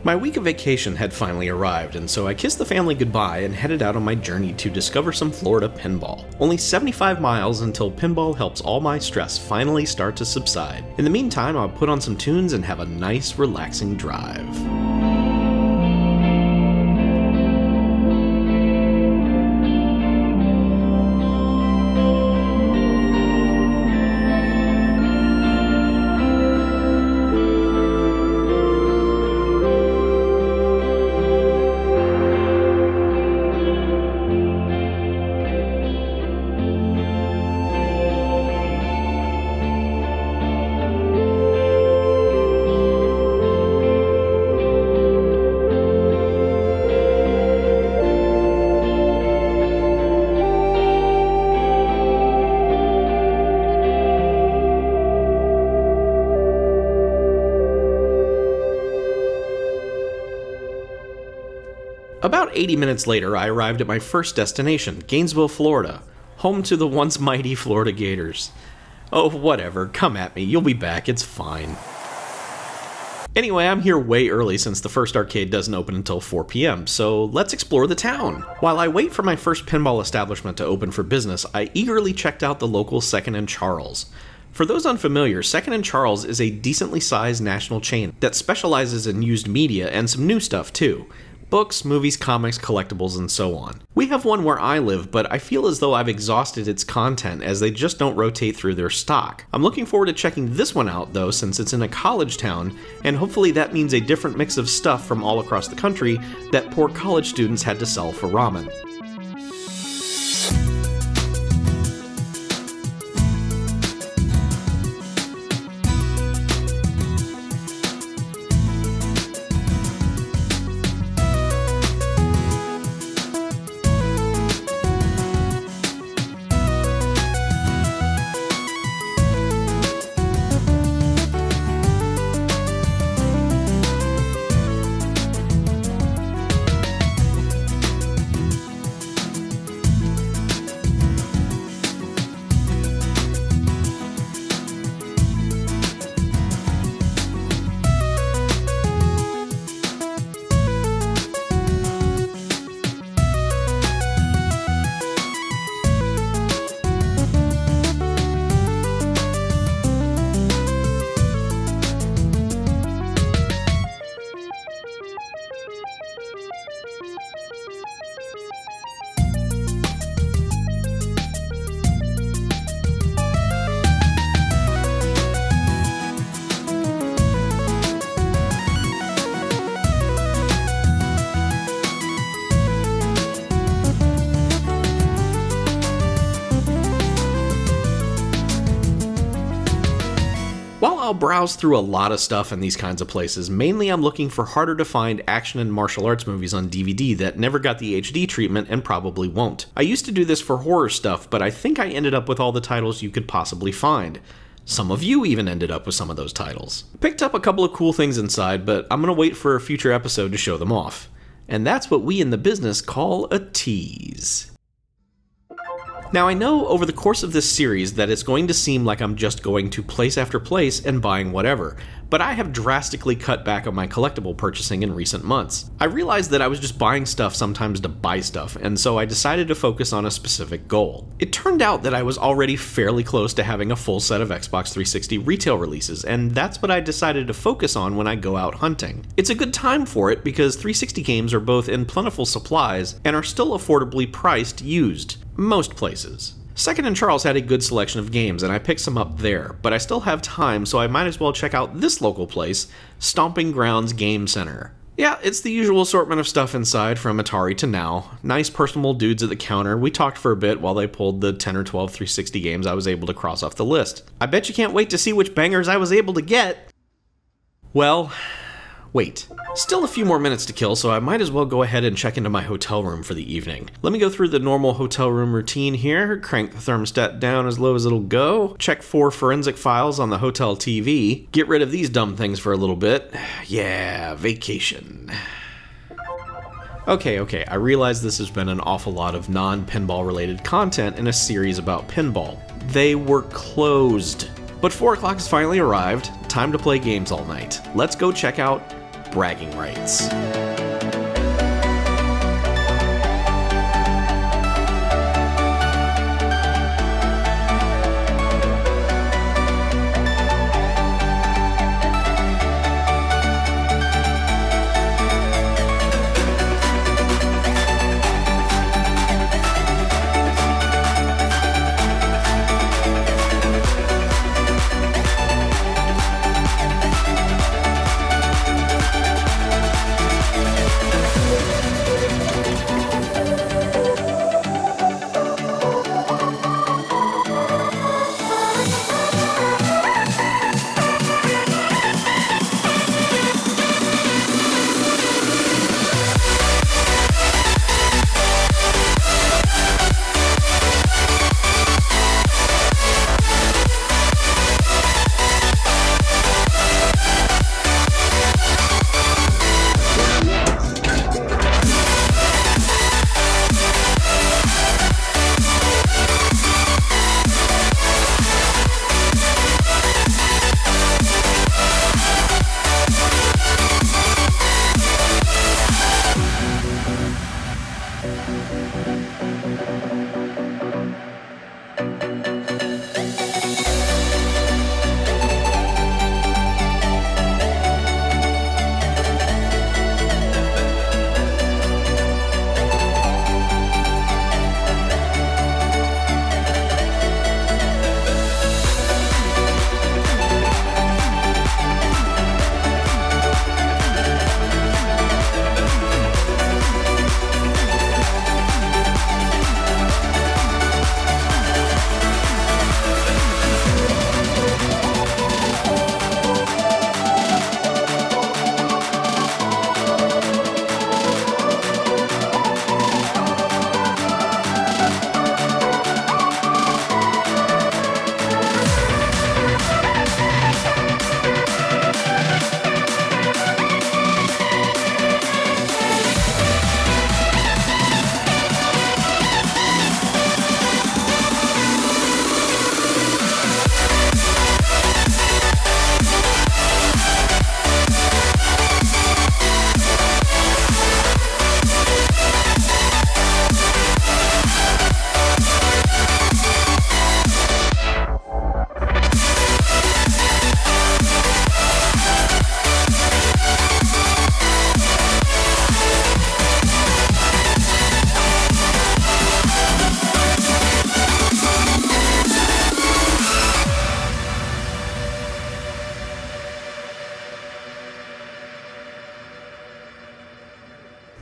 My week of vacation had finally arrived, and so I kissed the family goodbye and headed out on my journey to discover some Florida pinball. Only 75 miles until pinball helps all my stress finally start to subside. In the meantime, I'll put on some tunes and have a nice, relaxing drive. About 80 minutes later, I arrived at my first destination, Gainesville, Florida, home to the once mighty Florida Gators. Oh, whatever, come at me, you'll be back, it's fine. Anyway, I'm here way early since the first arcade doesn't open until 4 p.m., so let's explore the town. While I wait for my first pinball establishment to open for business, I eagerly checked out the local 2nd & Charles. For those unfamiliar, 2nd & Charles is a decently sized national chain that specializes in used media and some new stuff too. Books, movies, comics, collectibles, and so on. We have one where I live, but I feel as though I've exhausted its content as they just don't rotate through their stock. I'm looking forward to checking this one out though, since it's in a college town, and hopefully that means a different mix of stuff from all across the country that poor college students had to sell for ramen. While I'll browse through a lot of stuff in these kinds of places, mainly I'm looking for harder to find action and martial arts movies on DVD that never got the HD treatment and probably won't. I used to do this for horror stuff, but I think I ended up with all the titles you could possibly find. Some of you even ended up with some of those titles. Picked up a couple of cool things inside, but I'm gonna wait for a future episode to show them off. And that's what we in the business call a tease. Now I know over the course of this series that it's going to seem like I'm just going to place after place and buying whatever, but I have drastically cut back on my collectible purchasing in recent months. I realized that I was just buying stuff sometimes to buy stuff, and so I decided to focus on a specific goal. It turned out that I was already fairly close to having a full set of Xbox 360 retail releases, and that's what I decided to focus on when I go out hunting. It's a good time for it because 360 games are both in plentiful supplies and are still affordably priced used. Most places. 2nd & Charles had a good selection of games and I picked some up there, but I still have time so I might as well check out this local place, Stomping Grounds Game Center. Yeah, it's the usual assortment of stuff inside from Atari to now. Nice personable dudes at the counter. We talked for a bit while they pulled the 10 or 12 360 games I was able to cross off the list. I bet you can't wait to see which bangers I was able to get. Well, wait. Still a few more minutes to kill, so I might as well go ahead and check into my hotel room for the evening. Let me go through the normal hotel room routine here, crank the thermostat down as low as it'll go, check 4 forensic files on the hotel TV, get rid of these dumb things for a little bit. Yeah, vacation. Okay, I realize this has been an awful lot of non-pinball related content in a series about pinball. They were closed. But 4 o'clock has finally arrived, time to play games all night. Let's go check out bragging rights.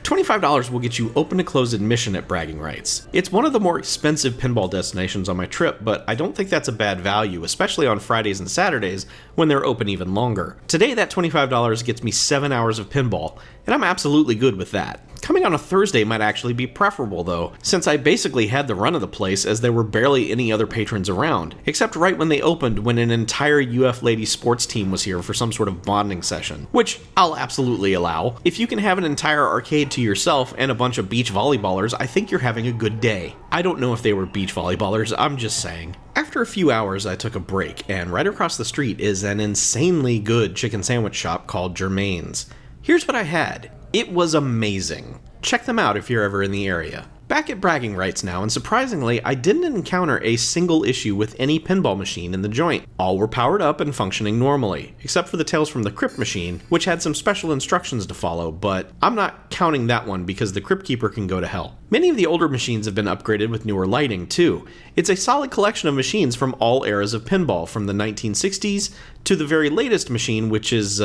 $25 will get you open to close admission at Bragging Rights. It's one of the more expensive pinball destinations on my trip, but I don't think that's a bad value, especially on Fridays and Saturdays when they're open even longer. Today that $25 gets me 7 hours of pinball, and I'm absolutely good with that. Coming on a Thursday might actually be preferable though, since I basically had the run of the place as there were barely any other patrons around, except right when they opened when an entire UF ladies sports team was here for some sort of bonding session, which I'll absolutely allow. If you can have an entire arcade to yourself and a bunch of beach volleyballers, I think you're having a good day. I don't know if they were beach volleyballers, I'm just saying. After a few hours I took a break, and right across the street is an insanely good chicken sandwich shop called Germain's. Here's what I had. It was amazing. Check them out if you're ever in the area. Back at Bragging Rights now, and surprisingly, I didn't encounter a single issue with any pinball machine in the joint. All were powered up and functioning normally, except for the Tales from the Crypt machine, which had some special instructions to follow, but I'm not counting that one because the Crypt Keeper can go to hell. Many of the older machines have been upgraded with newer lighting, too. It's a solid collection of machines from all eras of pinball, from the 1960s to the very latest machine, which is,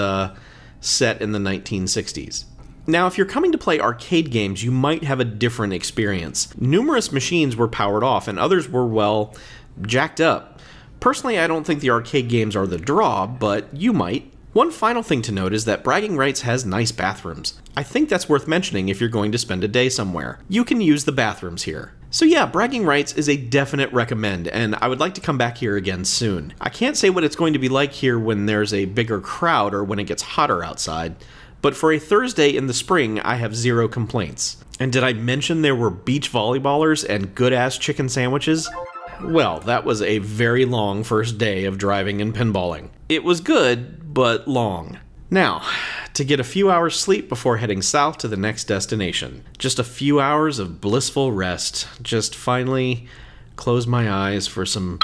set in the 1960s. Now, if you're coming to play arcade games, you might have a different experience. Numerous machines were powered off, and others were, well, jacked up. Personally, I don't think the arcade games are the draw, but you might. One final thing to note is that Bragging Rights has nice bathrooms. I think that's worth mentioning if you're going to spend a day somewhere. You can use the bathrooms here. So yeah, Bragging Rights is a definite recommend, and I would like to come back here again soon. I can't say what it's going to be like here when there's a bigger crowd or when it gets hotter outside, but for a Thursday in the spring, I have zero complaints. And did I mention there were beach volleyballers and good-ass chicken sandwiches? Well, that was a very long first day of driving and pinballing. It was good, but long. Now, to get a few hours sleep before heading south to the next destination. Just a few hours of blissful rest. Just finally close my eyes for some